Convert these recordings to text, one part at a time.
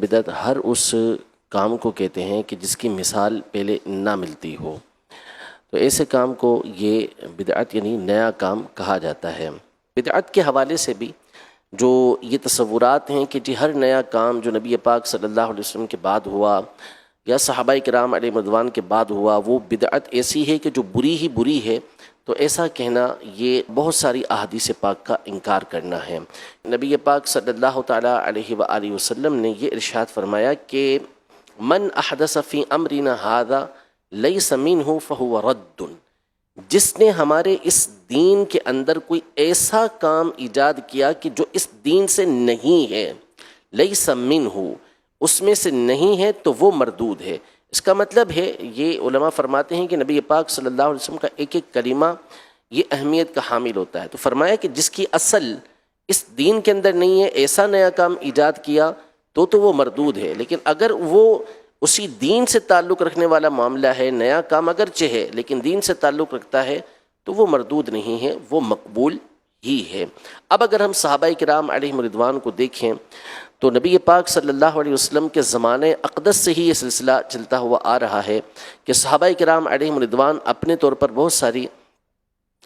بدعت ہر اس کام کو کہتے ہیں کہ جس کی مثال پہلے نہ ملتی ہو، تو ایسے کام کو یہ بدعت یعنی نیا کام کہا جاتا ہے۔ بدعت کے حوالے سے بھی جو یہ تصورات ہیں کہ جی ہر نیا کام جو نبی پاک صلی اللہ علیہ وسلم کے بعد ہوا یا صحابہ کرام علیہ رضوان کے بعد ہوا وہ بدعت ایسی ہے کہ جو بری ہی بری ہے، تو ایسا کہنا یہ بہت ساری احادیث پاک کا انکار کرنا ہے۔ نبی پاک صلی اللہ تعالیٰ علیہ وآلہ وسلم نے یہ ارشاد فرمایا کہ من احدث فی امرنا ھذا لیس منہ فہو رد، جس نے ہمارے اس دین کے اندر کوئی ایسا کام ایجاد کیا کہ جو اس دین سے نہیں ہے، لیس منہ، اس میں سے نہیں ہے، تو وہ مردود ہے۔ اس کا مطلب ہے، یہ علماء فرماتے ہیں کہ نبی پاک صلی اللہ علیہ وسلم کا ایک ایک کلمہ یہ اہمیت کا حامل ہوتا ہے۔ تو فرمایا کہ جس کی اصل اس دین کے اندر نہیں ہے، ایسا نیا کام ایجاد کیا تو وہ مردود ہے، لیکن اگر وہ اسی دین سے تعلق رکھنے والا معاملہ ہے، نیا کام اگرچہ ہے لیکن دین سے تعلق رکھتا ہے، تو وہ مردود نہیں ہے، وہ مقبول ہی ہے۔ اب اگر ہم صحابہ کرام علیہم رضوان کو دیکھیں تو نبی پاک صلی اللہ علیہ وسلم کے زمانے اقدس سے ہی یہ سلسلہ چلتا ہوا آ رہا ہے کہ صحابہ کرام علیہم رضوان اپنے طور پر بہت ساری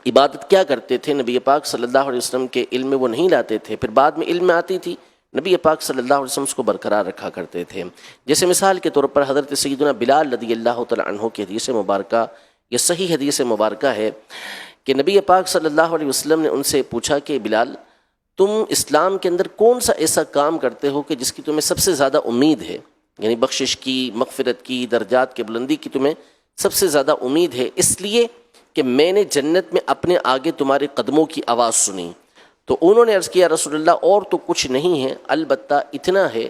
عبادت کیا کرتے تھے، نبی پاک صلی اللہ علیہ وسلم کے علم میں وہ نہیں لاتے تھے، پھر بعد میں علم میں آتی تھی، نبی پاک صلی اللہ علیہ وسلم اس کو برقرار رکھا کرتے تھے۔ جیسے مثال کے طور پر حضرت سیدنا بلال رضی اللہ تعالیٰ عنہ کی حدیث مبارکہ، یہ صحیح حدیث مبارکہ ہے کہ نبی پاک صلی اللہ علیہ وسلم نے ان سے پوچھا کہ بلال، تم اسلام کے اندر کون سا ایسا کام کرتے ہو کہ جس کی تمہیں سب سے زیادہ امید ہے، یعنی بخشش کی، مغفرت کی، درجات کے بلندی کی تمہیں سب سے زیادہ امید ہے، اس لیے کہ میں نے جنت میں اپنے آگے تمہارے قدموں کی آواز سنی۔ تو انہوں نے عرض کیا رسول اللہ اور تو کچھ نہیں ہے، البتہ اتنا ہے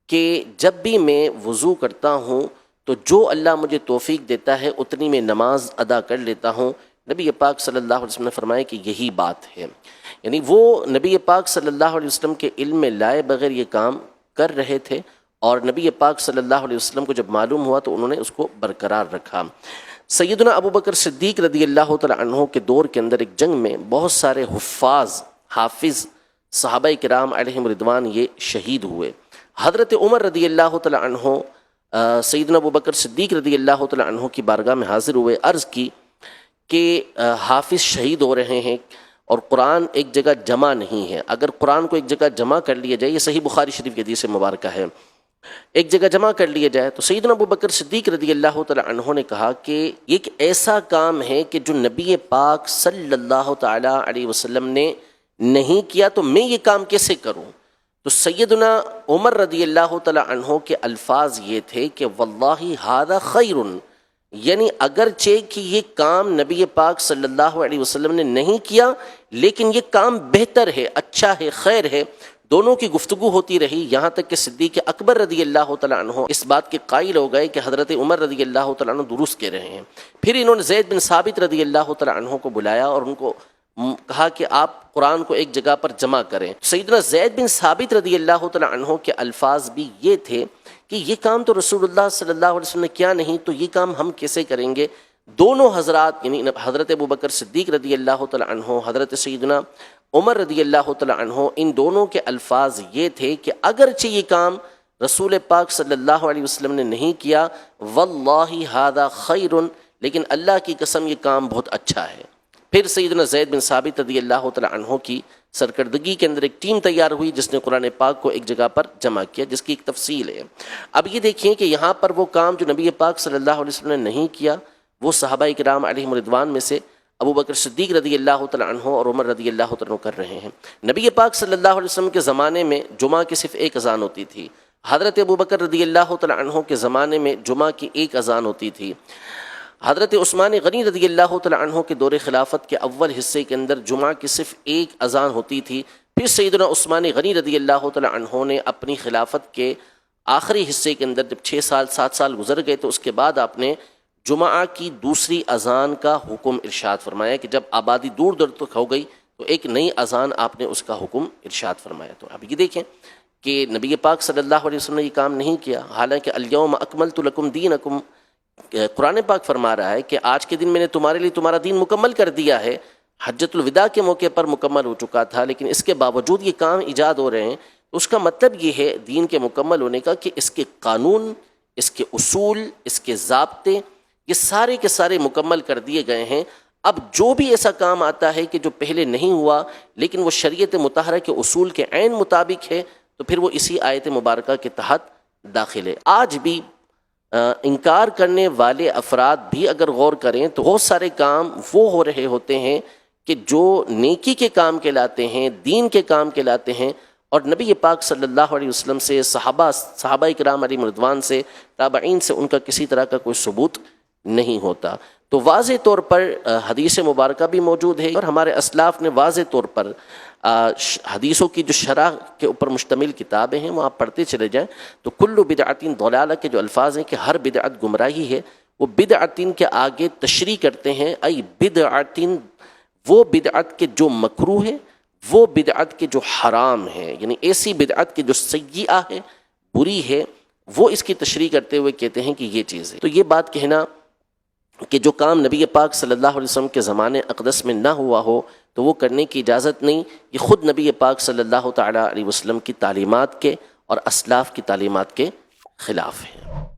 کہ جب بھی میں وضو کرتا ہوں تو جو اللہ مجھے توفیق دیتا ہے اتنی میں نماز ادا کر لیتا ہوں۔ نبی پاک صلی اللہ علیہ وسلم نے فرمایا کہ یہی بات ہے، یعنی وہ نبی پاک صلی اللہ علیہ وسلم کے علم میں لائے بغیر یہ کام کر رہے تھے، اور نبی پاک صلی اللہ علیہ وسلم کو جب معلوم ہوا تو انہوں نے اس کو برقرار رکھا۔ سیدنا ابو بکر صدیق رضی اللہ تعالیٰ عنہ کے دور کے اندر ایک جنگ میں بہت سارے حافظ صحابہ کرام علیہم رضوان یہ شہید ہوئے۔ حضرت عمر رضی اللہ تعالیٰ عنہ سیدنا ابو بکر صدیق رضی اللہ تعالیٰ عنہ کی بارگاہ میں حاضر ہوئے، عرض کی کہ حافظ شہید ہو رہے ہیں اور قرآن ایک جگہ جمع نہیں ہے، اگر قرآن کو ایک جگہ جمع کر لیا جائے، یہ صحیح بخاری شریف کی حدیث مبارکہ ہے، ایک جگہ جمع کر لیا جائے، تو سیدنا ابو بکر صدیق رضی اللہ تعالیٰ عنہ نے کہا کہ یہ ایک ایسا کام ہے کہ جو نبی پاک صلی اللہ تعالیٰ علیہ وسلم نے نہیں کیا، تو میں یہ کام کیسے کروں؟ تو سیدنا عمر رضی اللہ تعالیٰ عنہ کے الفاظ یہ تھے کہ واللہ ھذا خیر، یعنی اگرچہ کہ یہ کام نبی پاک صلی اللہ علیہ وسلم نے نہیں کیا لیکن یہ کام بہتر ہے، اچھا ہے، خیر ہے۔ دونوں کی گفتگو ہوتی رہی، یہاں تک کہ صدیق اکبر رضی اللہ تعالیٰ عنہ اس بات کے قائل ہو گئے کہ حضرت عمر رضی اللہ تعالیٰ عنہ درست کہہ رہے ہیں۔ پھر انہوں نے زید بن ثابت رضی اللہ تعالیٰ عنہ کو بلایا اور ان کو کہا کہ آپ قرآن کو ایک جگہ پر جمع کریں۔ سیدنا زید بن ثابت رضی اللہ تعالیٰ عنہ کے الفاظ بھی یہ تھے کہ یہ کام تو رسول اللہ صلی اللہ علیہ وسلم نے کیا نہیں، تو یہ کام ہم کیسے کریں گے؟ دونوں حضرات یعنی حضرت ابو بکر صدیق رضی اللہ تعالیٰ عنہ، حضرت سیدنا عمر رضی اللہ تعالیٰ عنہ، ان دونوں کے الفاظ یہ تھے کہ اگرچہ یہ کام رسول پاک صلی اللہ علیہ وسلم نے نہیں کیا، واللہ ھذا خیر، لیکن اللہ کی قسم یہ کام بہت اچھا ہے۔ پھر سیدنا زید بن ثابت رضی اللہ تعالیٰ عنہ کی سرکردگی کے اندر ایک ٹیم تیار ہوئی جس نے قرآن پاک کو ایک جگہ پر جمع کیا، جس کی ایک تفصیل ہے۔ اب یہ دیکھیں کہ یہاں پر وہ کام جو نبی پاک صلی اللہ علیہ وسلم نے نہیں کیا، وہ صحابہ کرام علیہم رضوان میں سے ابو بکر صدیق رضی اللہ تعالیٰ عنہ اور عمر رضی اللہ تعالیٰ عنہ کر رہے ہیں۔ نبی پاک صلی اللہ علیہ وسلم کے زمانے میں جمعہ کی صرف ایک اذان ہوتی تھی، حضرت ابو بکر رضی اللہ تعالیٰ عنہ کے زمانے میں جمعہ کی ایک اذان ہوتی تھی، حضرت عثمان غنی رضی اللہ تعالیٰ عنہ کے دور خلافت کے اول حصے کے اندر جمعہ کی صرف ایک اذان ہوتی تھی۔ پھر سیدنا عثمان غنی رضی اللہ تعالیٰ عنہ نے اپنی خلافت کے آخری حصے کے اندر جب 7 سال گزر گئے تو اس کے بعد آپ نے جمعہ کی دوسری اذان کا حکم ارشاد فرمایا کہ جب آبادی دور دور تک ہو گئی تو ایک نئی اذان آپ نے اس کا حکم ارشاد فرمایا۔ تو اب یہ دیکھیں کہ نبی پاک صلی اللہ علیہ وسلم نے یہ کام نہیں کیا، حالانکہ الیوم اکملت لکم دینکم، قرآن پاک فرما رہا ہے کہ آج کے دن میں نے تمہارے لیے تمہارا دین مکمل کر دیا ہے۔ حجۃ الوداع کے موقع پر مکمل ہو چکا تھا، لیکن اس کے باوجود یہ کام ایجاد ہو رہے ہیں، اس کا مطلب یہ ہے دین کے مکمل ہونے کا کہ اس کے قانون، اس کے اصول، اس کے ضابطے یہ سارے کے سارے مکمل کر دیے گئے ہیں۔ اب جو بھی ایسا کام آتا ہے کہ جو پہلے نہیں ہوا لیکن وہ شریعت مطہرہ کے اصول کے عین مطابق ہے تو پھر وہ اسی آیت مبارکہ کے تحت داخل ہے۔ آج بھی انکار کرنے والے افراد بھی اگر غور کریں تو بہت سارے کام وہ ہو رہے ہوتے ہیں کہ جو نیکی کے کام کہلاتے ہیں، دین کے کام کہلاتے ہیں، اور نبی پاک صلی اللہ علیہ وسلم سے، صحابہ اکرام علیہم رضوان سے، تابعین سے ان کا کسی طرح کا کوئی ثبوت نہیں ہوتا۔ تو واضح طور پر حدیث مبارکہ بھی موجود ہے، اور ہمارے اسلاف نے واضح طور پر حدیثوں کی جو شرح کے اوپر مشتمل کتابیں ہیں وہ آپ پڑھتے چلے جائیں تو کل بدعت ضلالہ کے جو الفاظ ہیں کہ ہر بدعت گمراہی ہے، وہ بدعت کے آگے تشریح کرتے ہیں، ای بدعت، وہ بدعت کے جو مکروہ ہے، وہ بدعت کے جو حرام ہے، یعنی ایسی بدعت کے جو سیئہ ہے، بری ہے، وہ اس کی تشریح کرتے ہوئے کہتے ہیں کہ یہ چیز ہے۔ تو یہ بات کہنا کہ جو کام نبی پاک صلی اللہ علیہ وسلم کے زمانے اقدس میں نہ ہوا ہو تو وہ کرنے کی اجازت نہیں، یہ خود نبی پاک صلی اللہ تعالیٰ علیہ وسلم کی تعلیمات کے اور اسلاف کی تعلیمات کے خلاف ہے۔